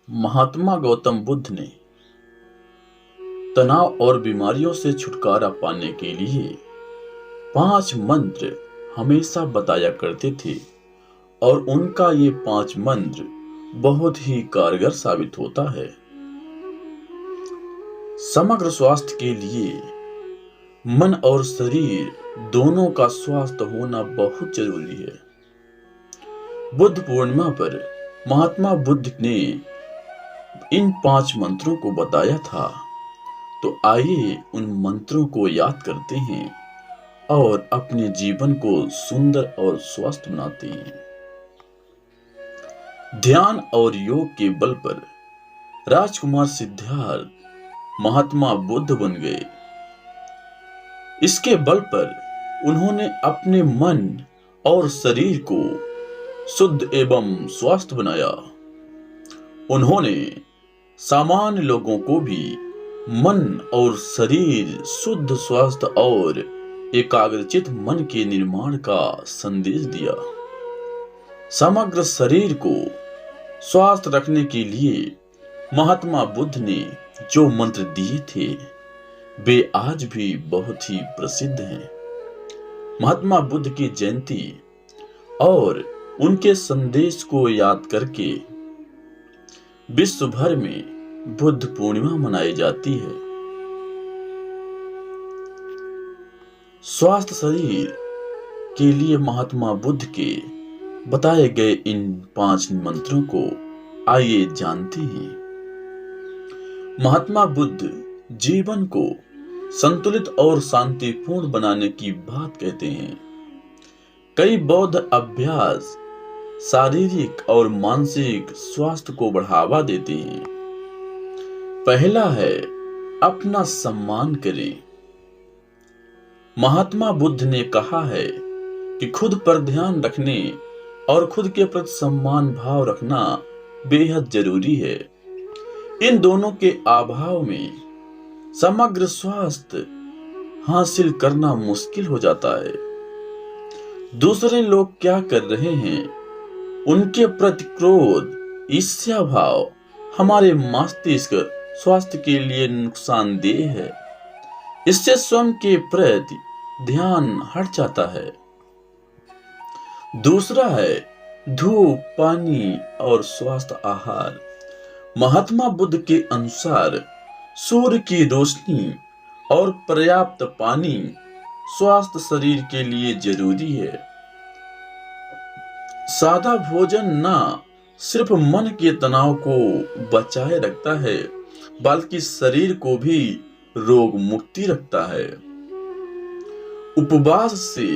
महात्मा गौतम बुद्ध ने तनाव और बीमारियों से छुटकारा पाने के लिए 5 मंत्र हमेशा बताया करते थे और उनका ये 5 मंत्र बहुत ही कारगर साबित होता है। समग्र स्वास्थ्य के लिए मन और शरीर दोनों का स्वास्थ्य होना बहुत जरूरी है। बुद्ध पूर्णिमा पर महात्मा बुद्ध ने इन 5 मंत्रों को बताया था, तो आइए उन मंत्रों को याद करते हैं और अपने जीवन को सुंदर और स्वस्थ बनाते हैं। ध्यान और योग के बल पर राजकुमार सिद्धार्थ महात्मा बुद्ध बन गए। इसके बल पर उन्होंने अपने मन और शरीर को शुद्ध एवं स्वस्थ बनाया। उन्होंने सामान्य लोगों को भी मन और शरीर शुद्ध, स्वस्थ और एकाग्रचित मन के निर्माण का संदेश दिया। समग्र शरीर को स्वस्थ रखने के लिए महात्मा बुद्ध ने जो मंत्र दिए थे वे आज भी बहुत ही प्रसिद्ध हैं। महात्मा बुद्ध की जयंती और उनके संदेश को याद करके विश्व भर में बुद्ध पूर्णिमा मनाई जाती है। स्वस्थ शरीर के लिए महात्मा बुद्ध के बताए गए इन 5 मंत्रों को आइए जानते हैं। महात्मा बुद्ध जीवन को संतुलित और शांतिपूर्ण बनाने की बात कहते हैं। कई बौद्ध अभ्यास शारीरिक और मानसिक स्वास्थ्य को बढ़ावा देते हैं। पहला है अपना सम्मान करें। महात्मा बुद्ध ने कहा है कि खुद पर ध्यान रखने और खुद के प्रति सम्मान भाव रखना बेहद जरूरी है। इन दोनों के अभाव में समग्र स्वास्थ्य हासिल करना मुश्किल हो जाता है। दूसरे लोग क्या कर रहे हैं उनके प्रति क्रोध, ईर्ष्या भाव हमारे मस्तिष्क स्वास्थ्य के लिए नुकसानदेह है। इससे स्वयं के प्रति ध्यान हट जाता है। दूसरा है धूप, पानी और स्वस्थ आहार। महात्मा बुद्ध के अनुसार सूर्य की रोशनी और पर्याप्त पानी स्वस्थ शरीर के लिए जरूरी है। सादा भोजन न सिर्फ मन के तनाव को बचाए रखता है बल्कि शरीर को भी रोग मुक्ति रखता है। उपवास से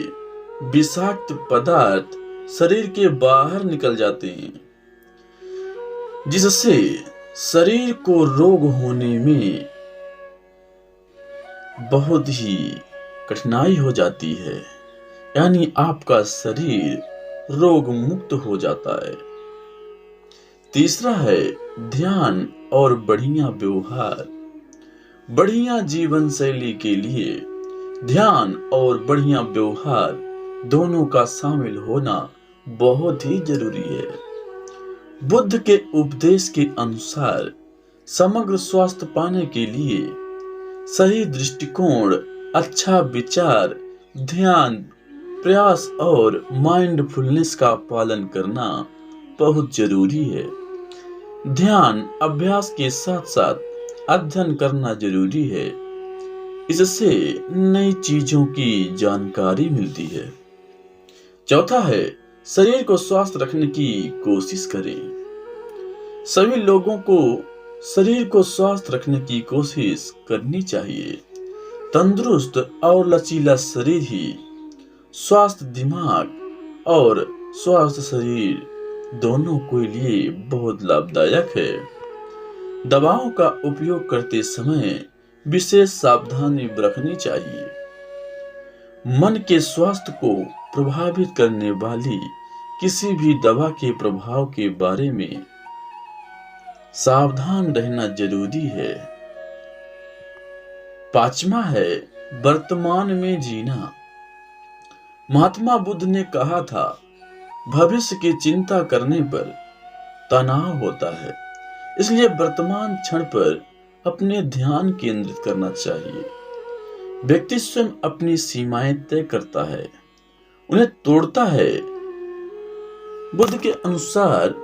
विषाक्त पदार्थ शरीर के बाहर निकल जाते हैं, जिससे शरीर को रोग होने में बहुत ही कठिनाई हो जाती है, यानी आपका शरीर रोग मुक्त हो जाता है। तीसरा है ध्यान और बढ़िया व्यवहार। बढ़िया जीवन शैली के लिए ध्यान और बढ़िया व्यवहार दोनों का शामिल होना बहुत ही जरूरी है। बुद्ध के उपदेश के अनुसार समग्र स्वास्थ्य पाने के लिए सही दृष्टिकोण, अच्छा विचार, ध्यान, प्रयास और माइंडफुलनेस का पालन करना बहुत जरूरी है। ध्यान अभ्यास के साथ साथ अध्ययन करना जरूरी है। इससे नई चीजों की जानकारी मिलती है। चौथा है शरीर को स्वस्थ रखने की कोशिश करें। सभी लोगों को शरीर को स्वस्थ रखने की कोशिश करनी चाहिए। तंदुरुस्त और लचीला शरीर ही स्वस्थ दिमाग और स्वस्थ शरीर दोनों के लिए बहुत लाभदायक है। दवाओं का उपयोग करते समय विशेष सावधानी रखनी चाहिए। मन के स्वास्थ्य को प्रभावित करने वाली किसी भी दवा के प्रभाव के बारे में सावधान रहना जरूरी है। 5वां है वर्तमान में जीना। महात्मा बुद्ध ने कहा था, भविष्य की चिंता करने पर तनाव होता है, इसलिए वर्तमान क्षण पर अपने ध्यान केंद्रित करना चाहिए। व्यक्ति स्वयं अपनी सीमाएं तय करता है, उन्हें तोड़ता है। बुद्ध के अनुसार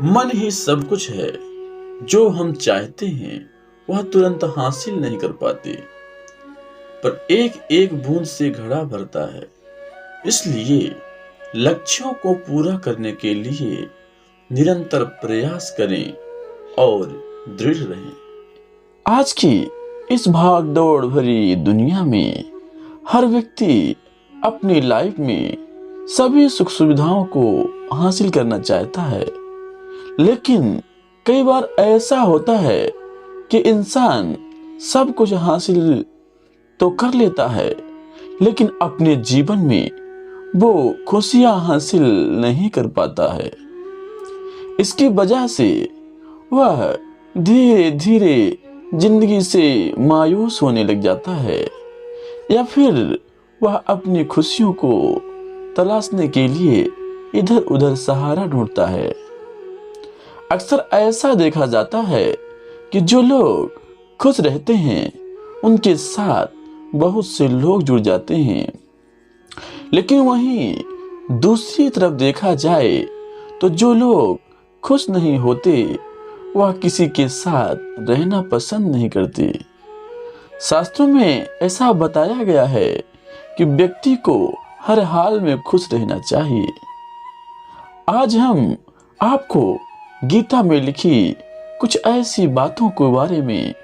मन ही सब कुछ है। जो हम चाहते हैं वह तुरंत हासिल नहीं कर पाते, पर एक एक बूंद से घड़ा भरता है। इसलिए लक्ष्यों को पूरा करने के लिए निरंतर प्रयास करें और दृढ़ रहें। आज की इस भाग दौड़ भरी दुनिया में हर व्यक्ति अपनी लाइफ में सभी सुख सुविधाओं को हासिल करना चाहता है, लेकिन कई बार ऐसा होता है कि इंसान सब कुछ हासिल तो कर लेता है, लेकिन अपने जीवन में वो खुशियां हासिल नहीं कर पाता है। इसकी वजह से वह धीरे धीरे जिंदगी से मायूस होने लग जाता है, या फिर वह अपनी खुशियों को तलाशने के लिए इधर उधर सहारा ढूंढता है। अक्सर ऐसा देखा जाता है कि जो लोग खुश रहते हैं उनके साथ बहुत से लोग जुड़ जाते हैं, लेकिन वहीं दूसरी तरफ देखा जाए तो जो लोग खुश नहीं होते वह किसी के साथ रहना पसंद नहीं करते। शास्त्रों में ऐसा बताया गया है कि व्यक्ति को हर हाल में खुश रहना चाहिए। आज हम आपको गीता में लिखी कुछ ऐसी बातों के बारे में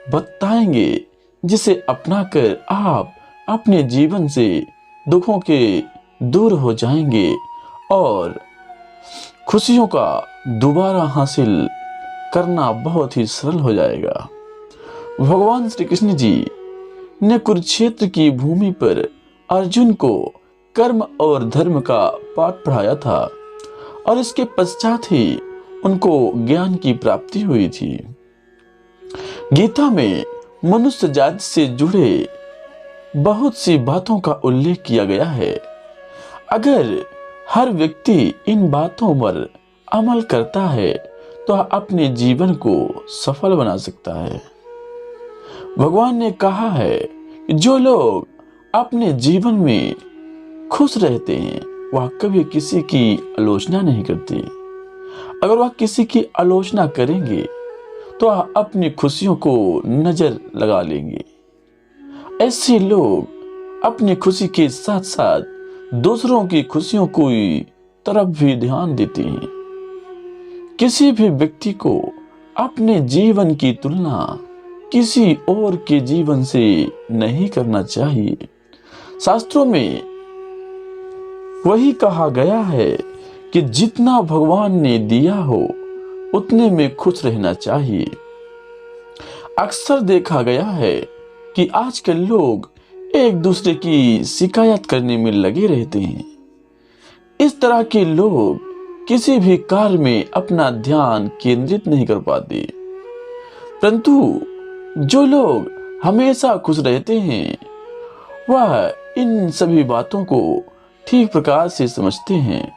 बताएंगे जिसे अपनाकर आप अपने जीवन से दुखों के दूर हो जाएंगे और खुशियों का दोबारा हासिल करना बहुत ही सरल हो जाएगा। भगवान श्री कृष्ण जी ने कुरुक्षेत्र की भूमि पर अर्जुन को कर्म और धर्म का पाठ पढ़ाया था और इसके पश्चात ही उनको ज्ञान की प्राप्ति हुई थी। गीता में मनुष्य जाति से जुड़े बहुत सी बातों का उल्लेख किया गया है। अगर हर व्यक्ति इन बातों पर अमल करता है तो अपने जीवन को सफल बना सकता है। भगवान ने कहा है कि जो लोग अपने जीवन में खुश रहते हैं वह कभी किसी की आलोचना नहीं करते। अगर वह किसी की आलोचना करेंगे तो वह अपनी खुशियों को नजर लगा लेंगे। ऐसे लोग अपनी खुशी के साथ साथ दूसरों की खुशियों को तरफ भी ध्यान देते हैं। किसी भी व्यक्ति को अपने जीवन की तुलना किसी और के जीवन से नहीं करना चाहिए। शास्त्रों में वही कहा गया है कि जितना भगवान ने दिया हो उतने में खुश रहना चाहिए। अक्सर देखा गया है कि आजकल लोग एक दूसरे की शिकायत करने में लगे रहते हैं। इस तरह के लोग किसी भी कार्य में अपना ध्यान केंद्रित नहीं कर पाते, परंतु जो लोग हमेशा खुश रहते हैं वह इन सभी बातों को ठीक प्रकार से समझते हैं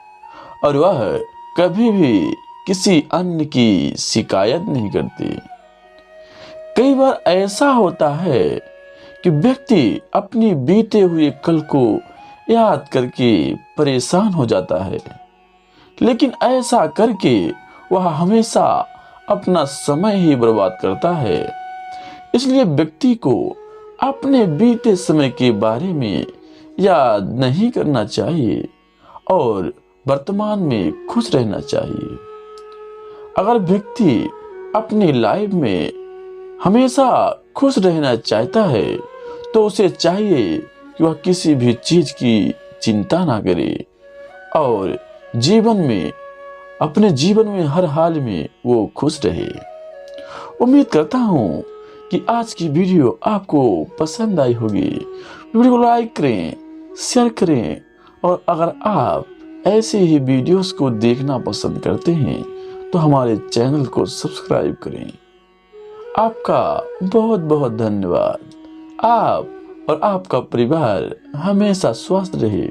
और वह कभी भी किसी अन्य की शिकायत नहीं करते। कई बार ऐसा होता है कि व्यक्ति अपनी बीते हुए कल को याद करके परेशान हो जाता है, लेकिन ऐसा करके वह हमेशा अपना समय ही बर्बाद करता है। इसलिए व्यक्ति को अपने बीते समय के बारे में याद नहीं करना चाहिए और वर्तमान में खुश रहना चाहिए। अगर व्यक्ति अपनी लाइफ में हमेशा खुश रहना चाहता है तो उसे चाहिए कि वह किसी भी चीज की चिंता ना करे और अपने जीवन में हर हाल में वो खुश रहे। उम्मीद करता हूँ कि आज की वीडियो आपको पसंद आई होगी। वीडियो को लाइक करें, शेयर करें और अगर आप ऐसे ही वीडियोस को देखना पसंद करते हैं तो हमारे चैनल को सब्सक्राइब करें। आपका बहुत बहुत धन्यवाद। आप और आपका परिवार हमेशा स्वस्थ रहे।